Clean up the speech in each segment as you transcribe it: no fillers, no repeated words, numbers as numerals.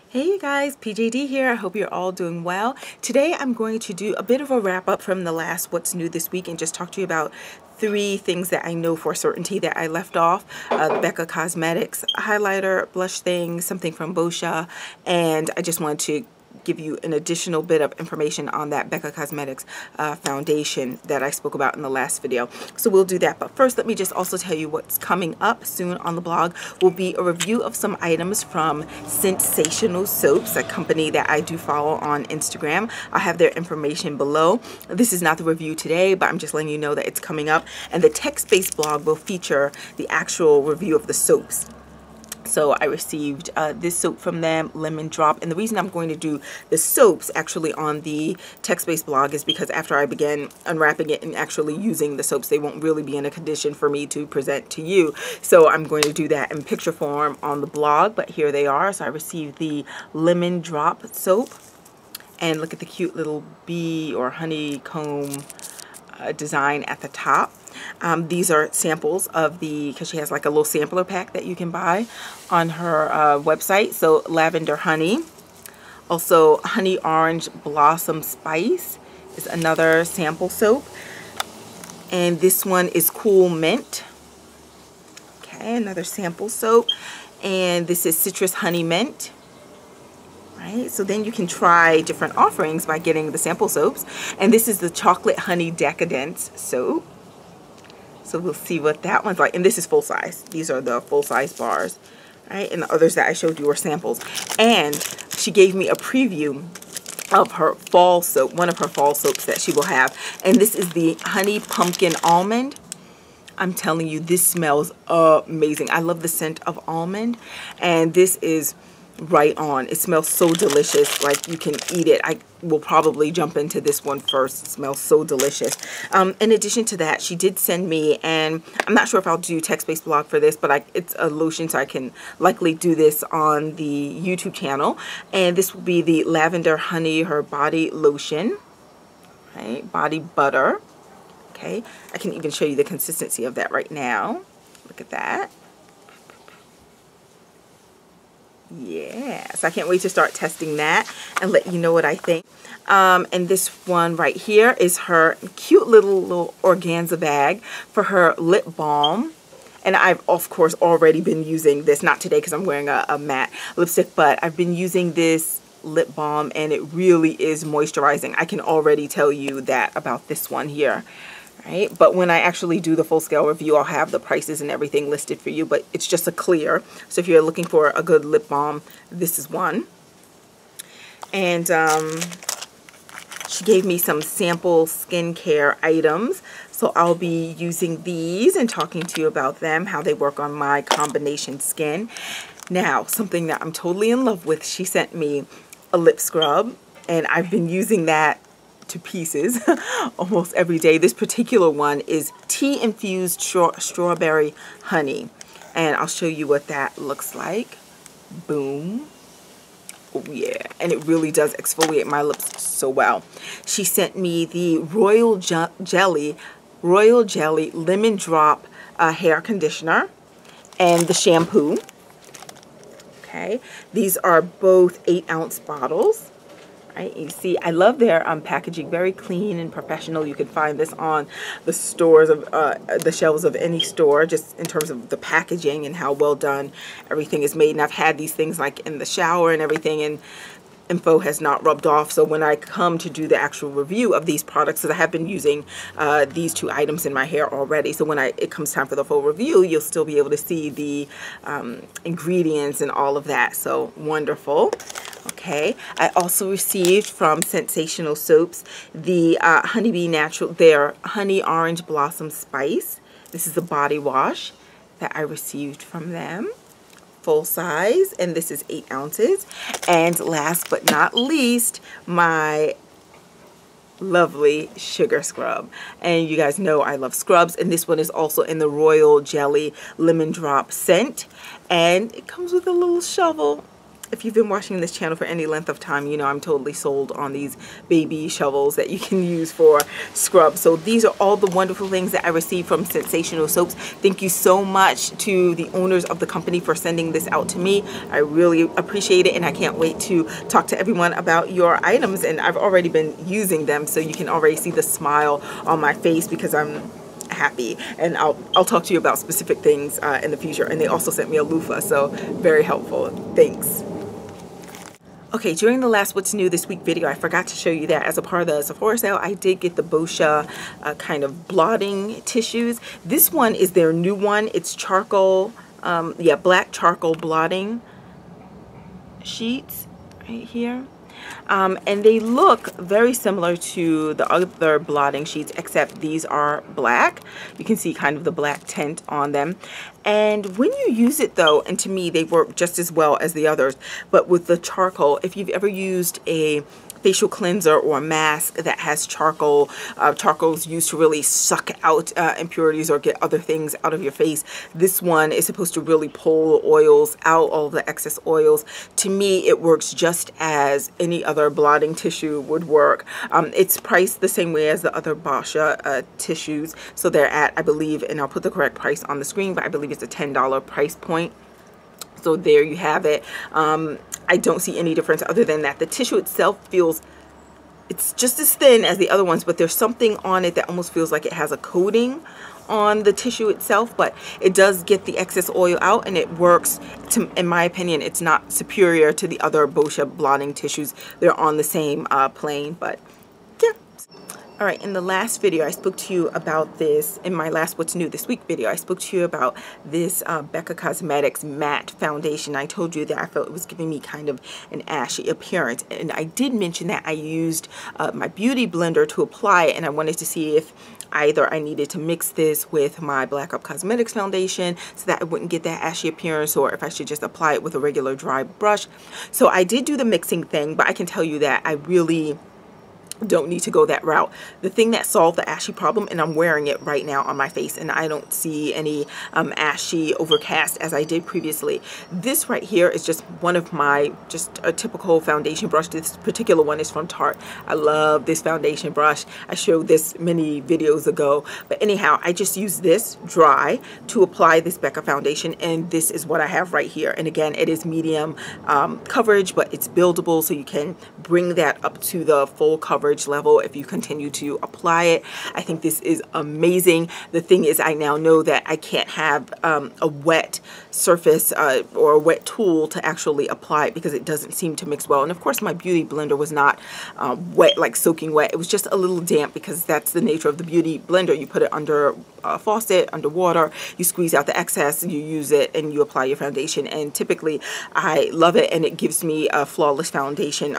Hey you guys, PJD here. I hope you're all doing well. Today I'm going to do a bit of a wrap up from the last What's New This Week and just talk to you about 3 things that I know for certainty that I left off. Becca Cosmetics highlighter, blush thing, something from Boscia, and I just wanted to give you an additional bit of information on that Becca Cosmetics foundation that I spoke about in the last video. So we'll do that. But first, let me just also tell you what's coming up soon on the blog will be a review of some items from Scentsational Soaps, a company that I do follow on Instagram. I'll have their information below. This is not the review today, but I'm just letting you know that it's coming up. And the text-based blog will feature the actual review of the soaps. So I received this soap from them, Lemon Drop. And the reason I'm going to do the soaps actually on the text-based blog is because after I begin unwrapping it and actually using the soaps, they won't really be in a condition for me to present to you. So I'm going to do that in picture form on the blog, but here they are. So I received the Lemon Drop soap. And look at the cute little bee or honeycomb design at the top. These are samples of because she has like a little sampler pack that you can buy on her website. So lavender honey, also honey orange blossom spice is another sample soap, and this one is cool mint. Okay, another sample soap, and this is citrus honey mint. Right, so then you can try different offerings by getting the sample soaps, and this is the chocolate honey decadence soap. So we'll see what that one's like. And this is full size. These are the full size bars. Right? And the others that I showed you were samples. And she gave me a preview of her fall soap, one of her fall soaps that she will have. And this is the Honey Pumpkin Almond. I'm telling you, this smells amazing. I love the scent of almond. And this is right on. It smells so delicious, like you can eat it. I will probably jump into this one first. It smells so delicious. In addition to that, she did send me, and I'm not sure if I'll do text-based blog for this, but it's a lotion, so I can likely do this on the YouTube channel. And this will be the Lavender Honey, her body lotion, right? Body butter. Okay, I can even show you the consistency of that right now. Look at that. Yeah, so I can't wait to start testing that and let you know what I think. And this one right here is her cute little organza bag for her lip balm. And I've, of course, already been using this, not today because I'm wearing a matte lipstick, but I've been using this lip balm and it really is moisturizing. I can already tell you that about this one here. Right? But when I actually do the full scale review, I'll have the prices and everything listed for you, but it's just a clear. So if you're looking for a good lip balm, this is one. And she gave me some sample skincare items. So I'll be using these and talking to you about them, how they work on my combination skin. Now, something that I'm totally in love with, she sent me a lip scrub, and I've been using that to pieces almost every day. This particular one is tea infused strawberry honey, and I'll show you what that looks like. Boom. Oh yeah, and it really does exfoliate my lips so well. She sent me the Royal Jelly Lemon Drop hair conditioner and the shampoo. Okay, these are both 8-ounce bottles. Right, you see, I love their packaging, very clean and professional. You can find this on the stores of the shelves of any store, just in terms of the packaging and how well done everything is made. And I've had these things like in the shower and everything, and info has not rubbed off. So when I come to do the actual review of these products, because I have been using these 2 items in my hair already, so when it comes time for the full review, you'll still be able to see the ingredients and all of that. So wonderful. Okay, I also received from Scentsational Soaps the Honeybee Natural, their Honey Orange Blossom Spice. This is the body wash that I received from them. Full size, and this is 8 ounces. And last but not least, my lovely sugar scrub. And you guys know I love scrubs, and this one is also in the Royal Jelly Lemon Drop scent. And it comes with a little shovel. if you've been watching this channel for any length of time, you know I'm totally sold on these baby shovels that you can use for scrub. So these are all the wonderful things that I received from Scentsational Soaps. Thank you so much to the owners of the company for sending this out to me. I really appreciate it, and I can't wait to talk to everyone about your items. And I've already been using them, so you can already see the smile on my face because I'm happy, and I'll talk to you about specific things in the future. And they also sent me a loofah, so very helpful. Thanks. Okay, during the last What's New This Week video, I forgot to show you that as a part of the Sephora sale, I did get the Boscia kind of blotting tissues. This one is their new one. It's charcoal, yeah, black charcoal blotting sheets right here. And they look very similar to the other blotting sheets, except these are black. You can see kind of the black tint on them. And when you use it though, and to me they work just as well as the others, but with the charcoal, if you've ever used a facial cleanser or a mask that has charcoal, charcoal's used to really suck out impurities or get other things out of your face. This one is supposed to really pull the oils out, all the excess oils. To me, it works just as any other blotting tissue would work. It's priced the same way as the other Boscia tissues. So they're at, I believe, and I'll put the correct price on the screen, but I believe it's a $10 price point. So there you have it. I don't see any difference other than that the tissue itself feels, it's just as thin as the other ones, but there's something on it that almost feels like it has a coating on the tissue itself, but it does get the excess oil out, and it works to, in my opinion, it's not superior to the other Boscia blotting tissues. They're on the same plane, but yeah. All right, in the last video, I spoke to you about this. In my last What's New This Week video, I spoke to you about this Becca Cosmetics matte foundation. I told you that I felt it was giving me kind of an ashy appearance. And I did mention that I used my beauty blender to apply it, and I wanted to see if either I needed to mix this with my Becca Cosmetics foundation so that I wouldn't get that ashy appearance, or if I should just apply it with a regular dry brush. So I did do the mixing thing, but I can tell you that I really don't need to go that route. The thing that solved the ashy problem, and I'm wearing it right now on my face, and I don't see any ashy overcast as I did previously. This right here is just one of my, just a typical foundation brush. This particular one is from Tarte. I love this foundation brush. I showed this many videos ago, but anyhow, I just use this dry to apply this Becca foundation, and this is what I have right here. And again, it is medium coverage, but it's buildable, so you can bring that up to the full coverage level if you continue to apply it. I think this is amazing. The thing is, I now know that I can't have a wet surface or a wet tool to actually apply it because it doesn't seem to mix well. And of course, my beauty blender was not wet, like soaking wet. It was just a little damp because that's the nature of the beauty blender. You put it under a faucet, under water, you squeeze out the excess, you use it, and you apply your foundation. And typically, I love it, and it gives me a flawless foundation,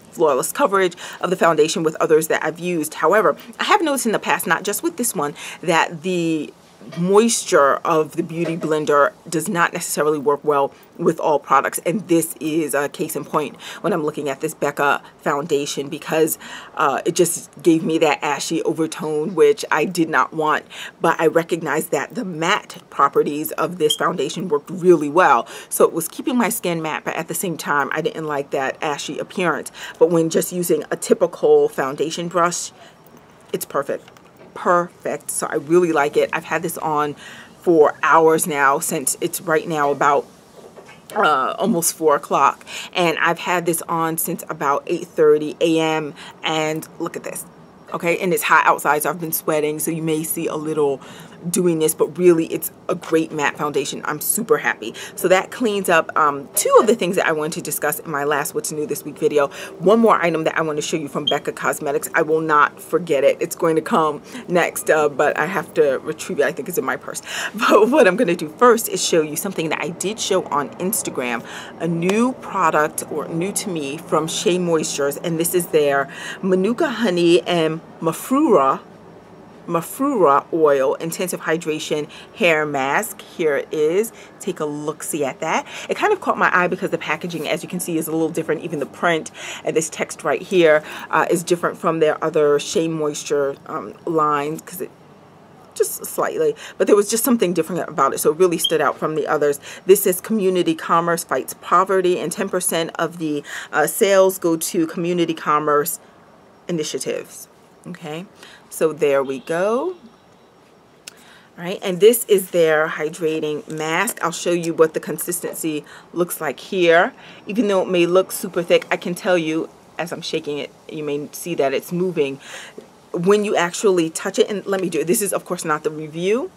flawless coverage of the foundation with others that I've used. However, I have noticed in the past, not just with this one, that the moisture of the beauty blender does not necessarily work well with all products, and this is a case in point when I'm looking at this Becca foundation, because it just gave me that ashy overtone, which I did not want. But I recognized that the matte properties of this foundation worked really well, so it was keeping my skin matte, but at the same time I didn't like that ashy appearance. But when just using a typical foundation brush, it's perfect. Perfect. So I really like it. I've had this on for hours now, since it's right now about almost 4 o'clock, and I've had this on since about 8:30 a.m. and look at this. Okay, and it's hot outside, so I've been sweating, so you may see a little dewiness, but really it's a great matte foundation. I'm super happy. So that cleans up 2 of the things that I wanted to discuss in my last What's New This Week video. One more item that I want to show you from Becca Cosmetics. I will not forget it. It's going to come next, but I have to retrieve it. I think it's in my purse. But what I'm going to do first is show you something that I did show on Instagram, a new product, or new to me, from Shea Moistures, and this is their Manuka Honey and Mafrura oil intensive hydration hair mask. Here it is. Take a look-see at that. It kind of caught my eye because the packaging, as you can see, is a little different. Even the print and this text right here is different from their other Shea Moisture lines, because it just slightly, but there was just something different about it, so it really stood out from the others. This is community commerce fights poverty, and 10% of the sales go to community commerce initiatives. Okay, so there we go. All right, and this is their hydrating mask. I'll show you what the consistency looks like here. Even though it may look super thick, I can tell you, as I'm shaking it, you may see that it's moving. When you actually touch it, and let me do it. This is, of course, not the review,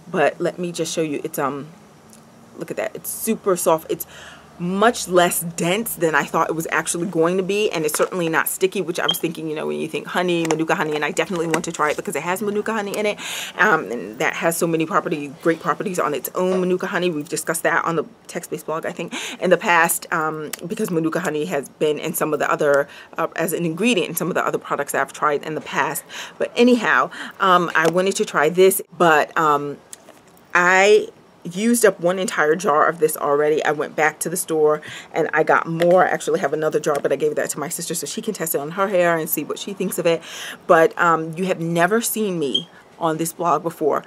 but let me just show you. It's, look at that. It's super soft. It's much less dense than I thought it was actually going to be, and it's certainly not sticky, which I was thinking, you know, when you think honey, Manuka honey, and I definitely want to try it because it has Manuka honey in it, and that has so many great properties on its own. Manuka honey, we've discussed that on the text-based blog, I think, in the past, because Manuka honey has been in some of the other, as an ingredient in some of the other products I've tried in the past. But anyhow, I wanted to try this, but I used up one entire jar of this already. I went back to the store and I got more. I actually have another jar, but I gave that to my sister so she can test it on her hair and see what she thinks of it. But you have never seen me on this blog before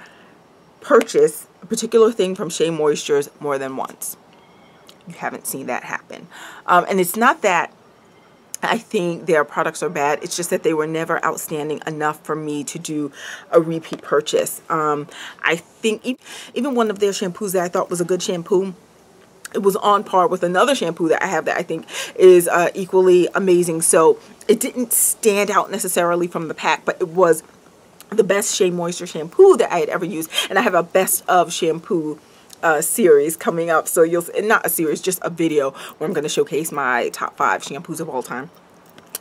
purchase a particular thing from Shea Moisture more than once. You haven't seen that happen. And it's not that I think their products are bad. It's just that they were never outstanding enough for me to do a repeat purchase. I think even one of their shampoos that I thought was a good shampoo, it was on par with another shampoo that I have that I think is equally amazing. So it didn't stand out necessarily from the pack, but it was the best Shea Moisture shampoo that I had ever used. And I have a best of shampoo series coming up, so you'll, not a series, just a video where I'm going to showcase my top 5 shampoos of all time.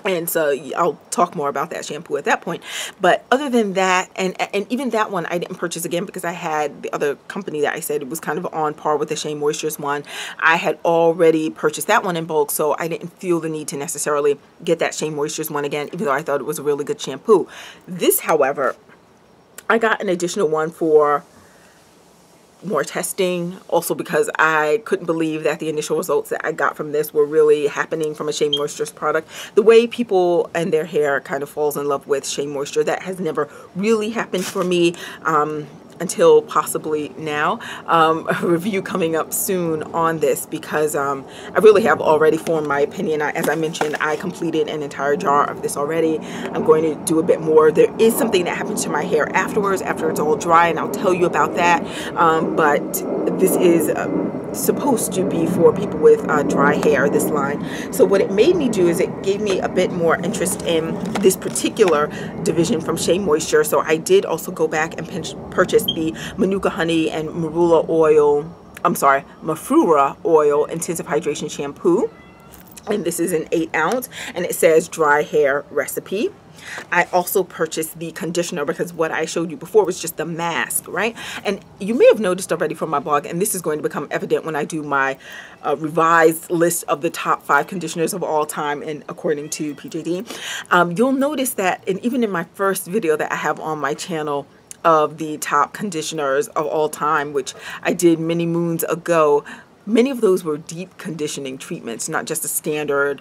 And so I'll talk more about that shampoo at that point. But other than that, and even that one I didn't purchase again because I had the other company that I said it was kind of on par with the Shea Moisture's one. I had already purchased that one in bulk, so I didn't feel the need to necessarily get that Shea Moisture's one again, even though I thought it was a really good shampoo. This, however, I got an additional one for more testing, also because I couldn't believe that the initial results that I got from this were really happening from a Shea Moisture's product. The way people and their hair kind of falls in love with Shea Moisture, that has never really happened for me until possibly now. A review coming up soon on this because I really have already formed my opinion. As I mentioned, I completed an entire jar of this already. I'm going to do a bit more. There is something that happens to my hair afterwards, after it's all dry, and I'll tell you about that. But this is supposed to be for people with dry hair, this line. So what it made me do is it gave me a bit more interest in this particular division from Shea Moisture. So I did also go back and purchase the Manuka honey and marula oil, Mafura oil intensive hydration shampoo. And this is an 8-ounce, and it says dry hair recipe. I also purchased the conditioner because what I showed you before was just the mask, right? And you may have noticed already from my blog, and this is going to become evident when I do my revised list of the top 5 conditioners of all time, and according to PJD, you'll notice that, and even in my first video that I have on my channel of the top conditioners of all time, which I did many moons ago, many of those were deep conditioning treatments, not just a standard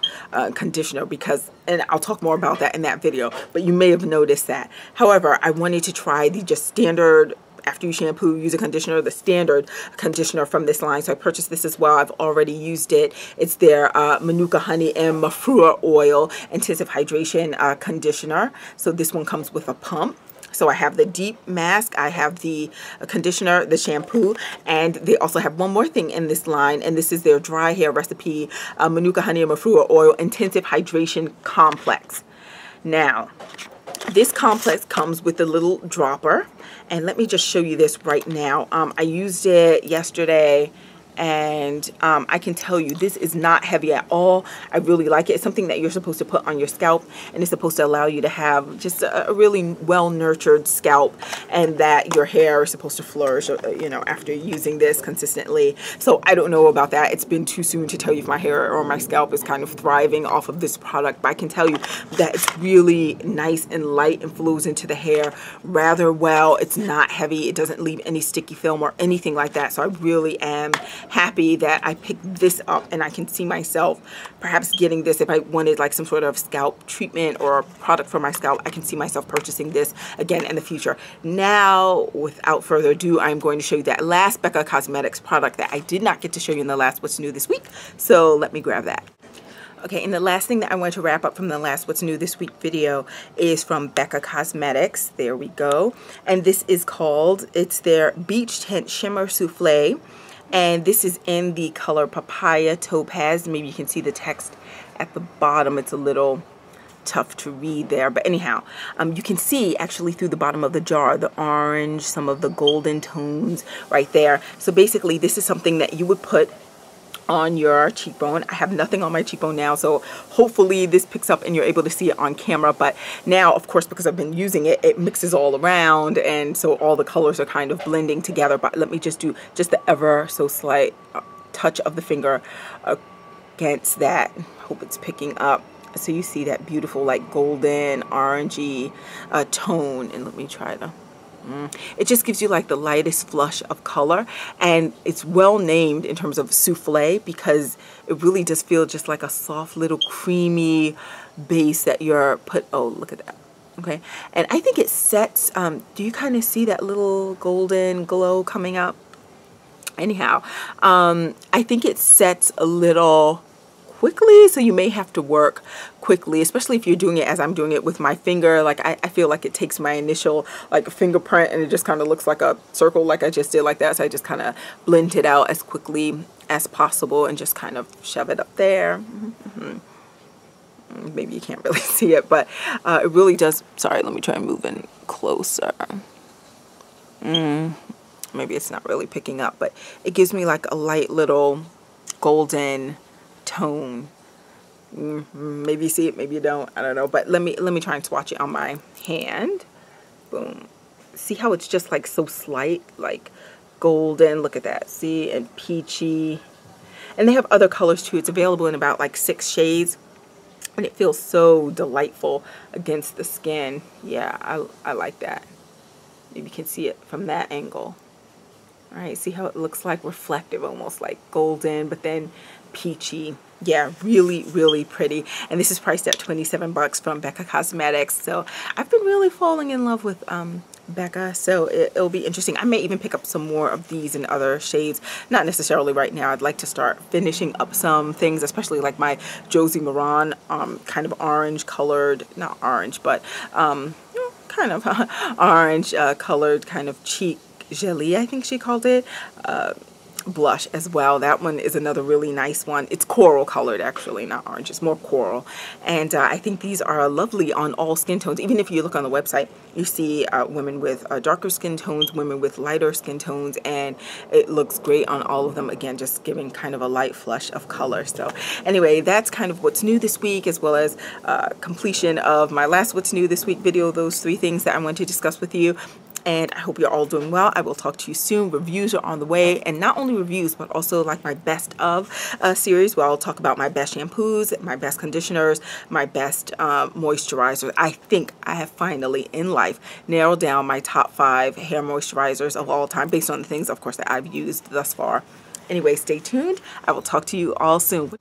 conditioner, because, and I'll talk more about that in that video, but you may have noticed that. However, I wanted to try the just standard, after you shampoo, use a conditioner, the standard conditioner from this line. So I purchased this as well. I've already used it. It's their Manuka honey and Mafura oil intensive hydration conditioner. So this one comes with a pump. So I have the deep mask, I have the conditioner, the shampoo, and they also have one more thing in this line, and this is their dry hair recipe, Manuka honey and Mafura oil intensive hydration complex. Now, this complex comes with a little dropper, and let me just show you this right now. I used it yesterday, and I can tell you this is not heavy at all. I really like it. It's something that you're supposed to put on your scalp, and it's supposed to allow you to have just a really well-nurtured scalp, and that your hair is supposed to flourish, you know, after using this consistently. So I don't know about that. It's been too soon to tell you if my hair or my scalp is kind of thriving off of this product, but I can tell you that it's really nice and light and flows into the hair rather well. It's not heavy. It doesn't leave any sticky film or anything like that. So I really am happy that I picked this up, and I can see myself perhaps getting this if I wanted like some sort of scalp treatment or product for my scalp. I can see myself purchasing this again in the future. Now, without further ado, I'm going to show you that last Becca Cosmetics product that I did not get to show you in the last What's New This Week. So let me grab that. Okay, and the last thing that I want to wrap up from the last What's New This Week video is from Becca Cosmetics. There we go. And this is called, it's their Beach Tint Shimmer Souffle. And this is in the color Papaya Topaz. Maybe you can see the text at the bottom. It's a little tough to read there. But anyhow, you can see actually through the bottom of the jar, the orange, some of the golden tones right there. So basically, this is something that you would put on your cheekbone. I have nothing on my cheekbone now, so hopefully this picks up and you're able to see it on camera. But now, of course, because I've been using it, it mixes all around, and so all the colors are kind of blending together. But let me just do just the ever so slight touch of the finger against that. Hope it's picking up. So you see that beautiful like golden orangey tone. And let me try to it just gives you like the lightest flush of color, and it's well named in terms of souffle because it really does feel just like a soft little creamy base that you're oh, look at that. Okay, and I think it sets, do you kind of see that little golden glow coming up? Anyhow, I think it sets a little quickly, so you may have to work quickly, especially if you're doing it as I'm doing it with my finger. Like I feel like it takes my initial like fingerprint and it just kind of looks like a circle like I just did like that, so I just kind of blend it out as quickly as possible and just kind of shove it up there. Maybe you can't really see it, but it really does. Sorry, let me try moving closer. Maybe it's not really picking up, but it gives me like a light little golden tone. Maybe you see it, maybe you don't, I don't know, but let me try and swatch it on my hand. Boom. See how it's just like so slight, like golden, look at that, see, and peachy. And they have other colors too. It's available in about like 6 shades, and it feels so delightful against the skin. Yeah, I like that. Maybe you can see it from that angle. All right, see how it looks like reflective, almost like golden, but then peachy. Yeah, really, really pretty. And this is priced at 27 bucks from Becca Cosmetics. So I've been really falling in love with Becca, so it'll be interesting. I may even pick up some more of these in other shades. Not necessarily right now. I'd like to start finishing up some things, especially like my Josie Maran kind of orange colored, not orange, but kind of orange colored kind of cheek jelly, I think she called it, blush as well. That one is another really nice one. It's coral colored, actually, not orange. It's more coral. And I think these are lovely on all skin tones. Even if you look on the website, you see women with darker skin tones, women with lighter skin tones, and it looks great on all of them. Again, just giving kind of a light flush of color. So anyway, that's kind of what's new this week, as well as completion of my last What's New This Week video, those 3 things that I want to discuss with you. And I hope you're all doing well. I will talk to you soon. Reviews are on the way, and not only reviews, but also like my best of series, where I'll talk about my best shampoos, my best conditioners, my best moisturizers. I think I have finally in life narrowed down my top 5 hair moisturizers of all time, based on the things, of course, that I've used thus far. Anyway, stay tuned. I will talk to you all soon.